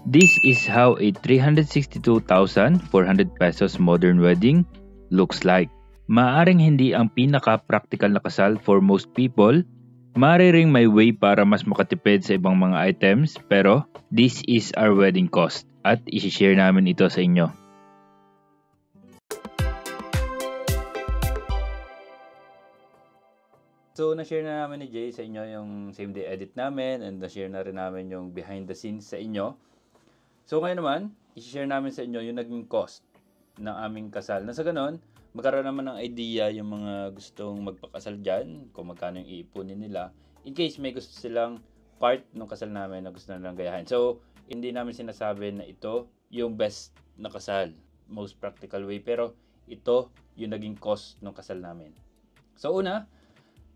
This is how a 362,400 pesos modern wedding looks like. Maaring hindi ang pinaka-practical na kasal for most people, maaari ring may way para mas makatipid sa ibang mga items, pero this is our wedding cost at isi-share namin ito sa inyo. So, na-share na namin ni Jay sa inyo yung same day edit namin and na-share na rin namin yung behind the scenes sa inyo. So, ngayon naman, isi-share namin sa inyo yung naging cost ng aming kasal. Na sa ganon, magkaroon naman ng idea yung mga gustong magpakasal dyan, kung magkano yung iipunin nila, in case may gusto silang part ng kasal namin na gusto nilang gayahin. So, hindi namin sinasabi na ito yung best na kasal, most practical way, pero ito yung naging cost ng kasal namin. So, una,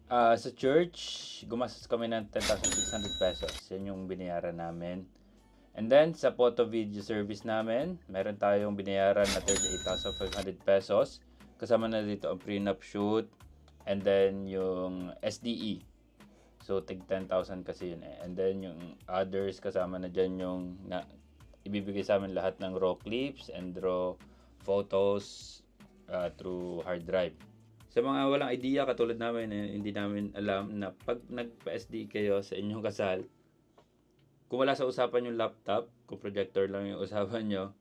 sa church, gumastos kami ng 10,600 pesos. Yan yung binayaran namin. And then, sa photo video service namin, meron tayong binayaran na 38,500 pesos. Kasama na dito ang prenup shoot. And then, yung SDE. So, tig 10,000 kasi yun eh. And then, yung others, kasama na dyan yung ibibigay sa amin lahat ng raw clips and raw photos through hard drive. Sa mga walang idea katulad namin, hindi namin alam na pag nagpa-SD kayo sa inyong kasal, kung wala sa usapan yung laptop, kung projector lang yung usapan nyo,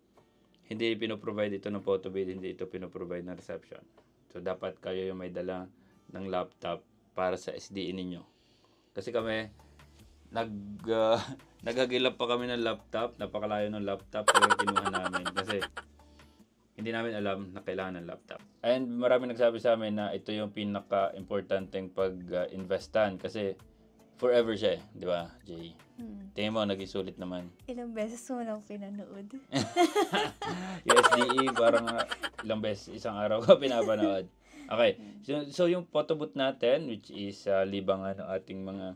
hindi pinoprovide ito ng photo bid, hindi ito pinoprovide ng reception. So, dapat kayo yung may dala ng laptop para sa SDE ninyo. Kasi kami, naghagilap pa kami ng laptop, napakalayo ng laptop, kaya kinuha namin. Kasi, hindi namin alam na kailangan ng laptop. And marami nagsabi sa amin na ito yung pinaka-importanteng pag-investan kasi forever siya eh, di ba, Jay? Tingin mo, naging sulit naman. Ilang beses mo lang pinanood. Yung SDE, parang ilang beses, isang araw ko pinapanood. Okay, so yung photo booth natin, which is libangan ng ating mga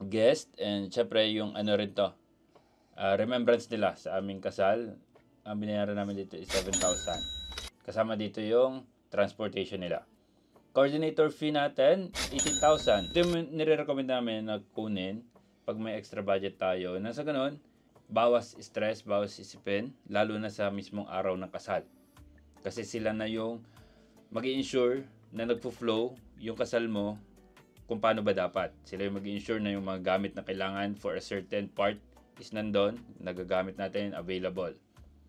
guest, and syempre yung ano rin to, remembrance nila sa aming kasal. Ang binayaran namin dito is 7,000. Kasama dito yung transportation nila. Coordinator fee natin, 18,000. Ito yung nire-recommend namin na kunin pag may extra budget tayo. Nasa ganun, bawas stress, bawas isipin, lalo na sa mismong araw ng kasal. Kasi sila na yung mag-i-ensure na nagpo-flow yung kasal mo kung paano ba dapat. Sila yung mag-i-ensure na yung mga gamit na kailangan for a certain part is nandun, nagagamit natin, available.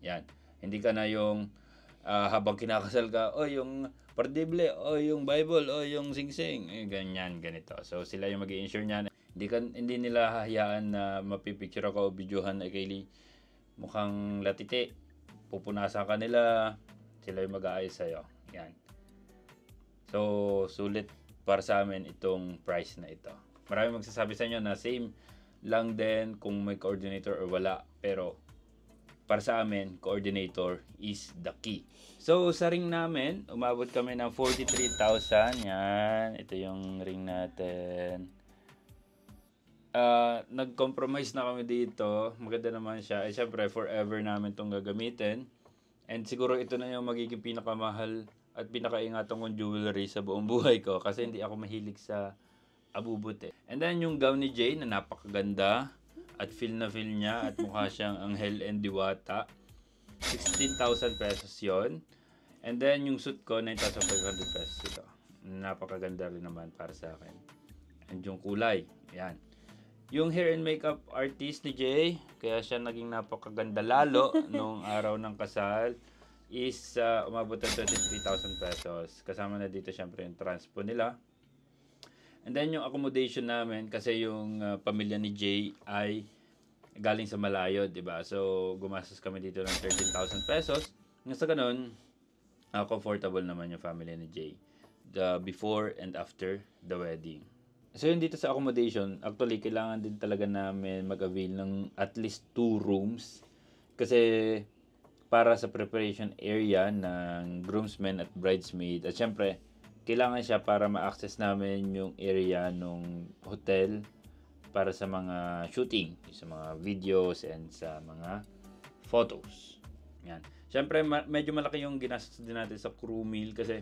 Yan. Hindi ka na yung habang kinakasal ka, yung pardible, yung Bible, yung sing-sing, ganyan, ganito. So, sila yung mag-i-insure niyan. Hindi nila hahayaan na mapipicture ako o videohan na Kaylee mukhang latite. Pupunasan ka nila, sila yung mag-aayos sa'yo. Yan. So, sulit para sa amin itong price na ito. Maraming magsasabi sa inyo na same lang din kung may coordinator or wala, pero para sa amin, coordinator is the key. So, sa ring namin, umabot kami ng 43,000. Yan. Ito yung ring natin. Nag-compromise na kami dito. Maganda naman siya. Siyempre, forever namin itong gagamitin. And siguro ito na yung magiging pinakamahal at pinakaingatong kong jewelry sa buong buhay ko. Kasi hindi ako mahilig sa abubot eh. And then, yung gown ni Jay na napakaganda. At feel na feel niya at mukha siyang anghel and diwata. 16,000 pesos yon. And then yung suit ko, 9,500 pesos ito. Napakaganda rin naman para sa akin. And yung kulay, yan. Yung hair and makeup artist ni Jay, kaya siya naging napakaganda lalo nung araw ng kasal, is umabot ng 23,000 pesos. Kasama na dito syempre yung transpo nila. And then yung accommodation namin, kasi yung pamilya ni Jay ay galing sa malayo, di ba? So, gumastos kami dito ng 13,000 pesos. Nga sa ganun, comfortable naman yung family ni Jay. The before and after the wedding. So, yun dito sa accommodation, actually, kailangan din talaga namin mag-avail ng at least 2 rooms. Kasi, para sa preparation area ng groomsmen at bridesmaid. At syempre, kailangan siya para ma-access namin yung area ng hotel para sa mga shooting, sa mga videos and sa mga photos. Yan. Siyempre, medyo malaki yung ginastos din natin sa crew meal kasi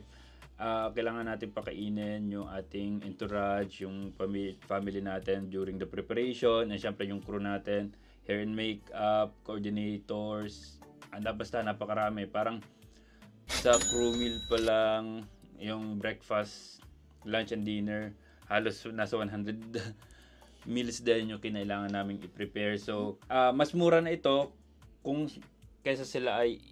kailangan natin pakainin yung ating entourage, yung family natin during the preparation, and siyempre yung crew natin. hair and makeup, coordinators, basta napakarami. Parang sa crew meal pa lang, yung breakfast, lunch and dinner, halos nasa 100 meals din yung kinailangan naming i-prepare. So, mas mura na ito kung kaysa sila ay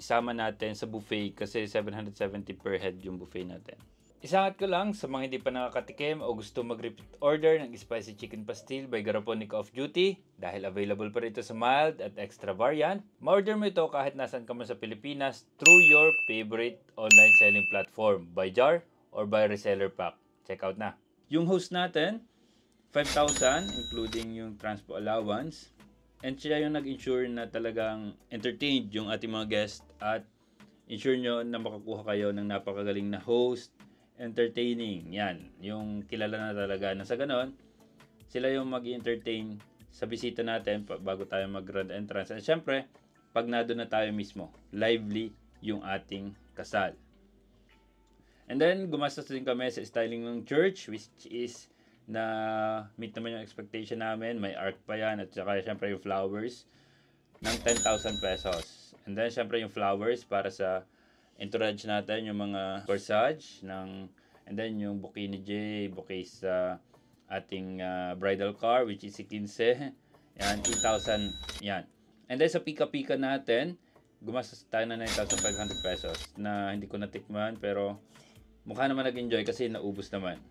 isama natin sa buffet kasi 770 per head yung buffet natin. Isangat ko lang sa mga hindi pa nakakatikim o gusto mag-repeat order ng Spicy Chicken Pastil by Garaponic Off Duty dahil available pa rito sa mild at extra variant. Ma-order mo ito kahit nasan ka man sa Pilipinas through your favorite online selling platform by jar or by reseller pack. Check out na. Yung host natin, 5,000 including yung transpo allowance. And siya yung nag-ensure na talagang entertained yung ating mga guest at ensure nyo na makakuha kayo ng napakagaling na host, entertaining. Yan, yung kilala na talaga na sa ganon, sila yung mag-entertain sa bisita natin bago tayo mag-grand entrance. At syempre, pag nado na tayo mismo, lively yung ating kasal. And then, gumastos din kami sa styling ng church, which is na meet naman yung expectation namin. May arc pa yan at saka syempre yung flowers ng 10,000 pesos. And then syempre yung flowers para sa entourage natin, yung mga corsage and then yung bouquet ni Jay, bouquet sa ating bridal car which is si 15. Yan, 8,000 yan. And then sa pika-pika natin, gumastos tayo na 9,500 pesos na hindi ko natikman pero mukha naman nag-enjoy kasi naubos naman.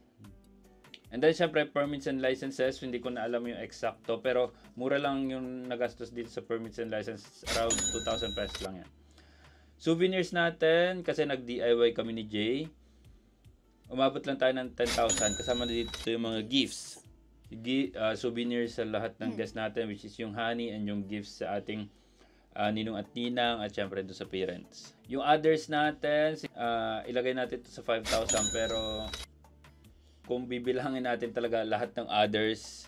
And then syempre permits and licenses, hindi ko na alam yung eksakto pero mura lang yung nagastos dito sa permits and licenses, around 2,000 pesos lang yan. Souvenirs natin, kasi nag-DIY kami ni Jay, umabot lang tayo ng 10,000. Kasama na dito yung mga gifts. Souvenirs sa lahat ng guests natin, which is yung honey and yung gifts sa ating ninong at ninang at syempre doon sa parents. Yung others natin, ilagay natin ito sa 5,000 pero kung bibilangin natin talaga lahat ng others,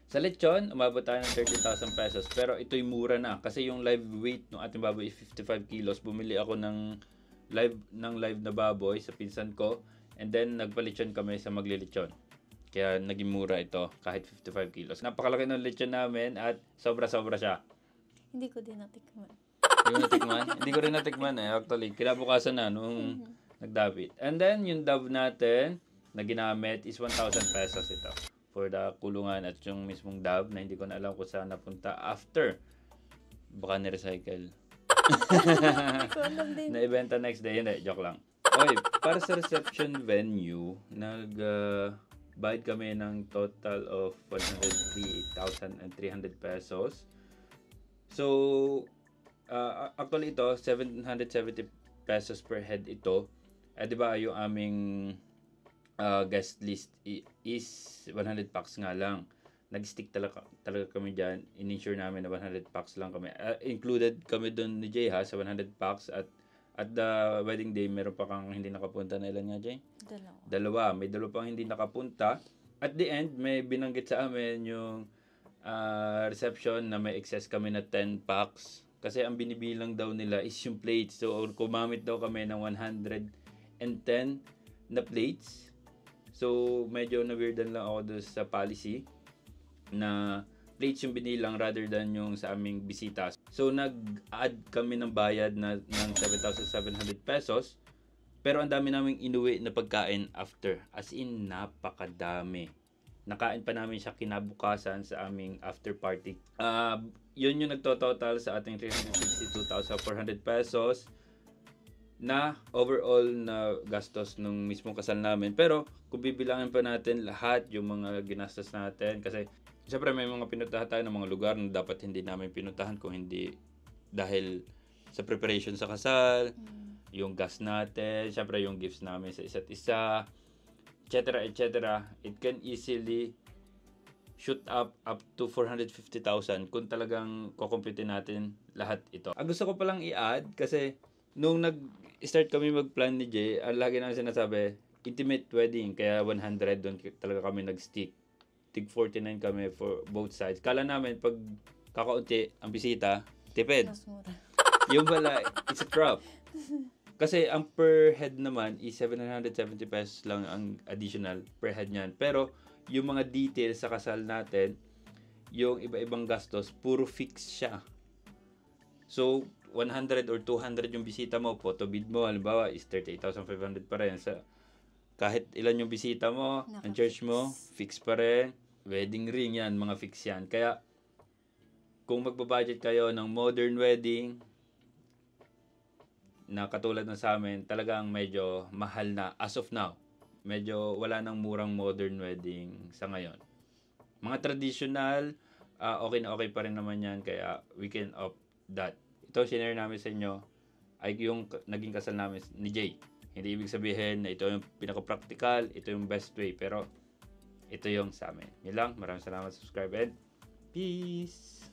sa lechon, umabot tayo ng 30,000 pesos. Pero ito'y mura na. Kasi yung live weight ng ating baboy is 55 kilos. Bumili ako ng live na baboy sa pinsan ko. And then, nagpalechon kami sa maglilechon. Kaya naging mura ito kahit 55 kilos. Napakalaki ng lechon namin at sobra-sobra siya. Hindi ko din natikman. Hindi ko natikman? Hindi ko rin natikman eh. Actually, kinabukasan na nung nagdapit. And then, yung dove natin na ginamit is 1,000 pesos ito. For the kulungan at yung mismong dove na hindi ko na alam kung saan napunta after. Baka ni-recycle. Hindi ko alam din. Na-ibenta next day. Hindi, joke lang. Okay, para sa reception venue, bayad kami ng total of 103,300 pesos. So, actually ito, 770 pesos per head ito. Di ba yung aming guest list is 100 packs nga lang. Nag-stick talaga kami dyan. In-insure namin na 100 packs lang kami. Included kami doon ni Jay sa 100 packs at the wedding day, meron pa kang hindi nakapunta na ilan nga, Jay? Dalawa. May dalawa pang hindi nakapunta. At the end, may binanggit sa amin yung reception na may excess kami na 10 packs. Kasi ang binibilang daw nila is yung plates. So, kumamit daw kami ng 110 na plates. So, medyo na-weirdan lang ako doon sa policy na plates yung binilang rather than yung sa aming bisita. So, nag-add kami ng bayad ng 7,700 pesos. Pero ang dami naming inuwi na pagkain after. As in, napakadami. Nakain pa namin siya kinabukasan sa aming after party. Yun yung nagtototal sa ating 362,400 pesos na overall na gastos nung mismong kasal namin. Pero kung bibilangin pa natin lahat yung mga ginastos natin, kasi siyempre may mga pinuntahan tayo ng mga lugar na dapat hindi namin pinuntahan kung hindi dahil sa preparation sa kasal, yung gas natin, siyempre yung gifts namin sa isa't isa, etc. etc. It can easily shoot up to 450,000 kung talagang kukumpitin natin lahat ito. Ang gusto ko palang i-add kasi nung nag-start kami mag-plan ni Jay, ang lagi namin sinasabi, intimate wedding, kaya 100 doon talaga kami nag-stick. Tig 49 kami for both sides. Kala namin pag kakaunti ang bisita, tipid. Yung pala, it's a trap. Kasi ang per head naman is 770 pesos lang ang additional per head niyan. Pero yung mga details sa kasal natin, yung iba-ibang gastos, puro fix siya. So, 100 or 200 yung bisita mo, photo bid mo, halimbawa, is 38,500 pa rin. Sa, kahit ilan yung bisita mo, ang church mo, fix pa rin. Wedding ring yan, mga fix yan. Kaya, kung magbabudget kayo ng modern wedding, na katulad ng sa amin, talagang medyo mahal na as of now. Medyo wala nang murang modern wedding sa ngayon. Mga traditional, okay na okay pa rin naman yan, kaya we can opt that. Ito, sinare namin sa inyo, ay yung naging kasal namin ni Jay. Hindi ibig sabihin na ito yung pinaka-practical, ito yung best way, pero ito yung sa amin. Yun lang, maraming salamat sa subscribe and peace!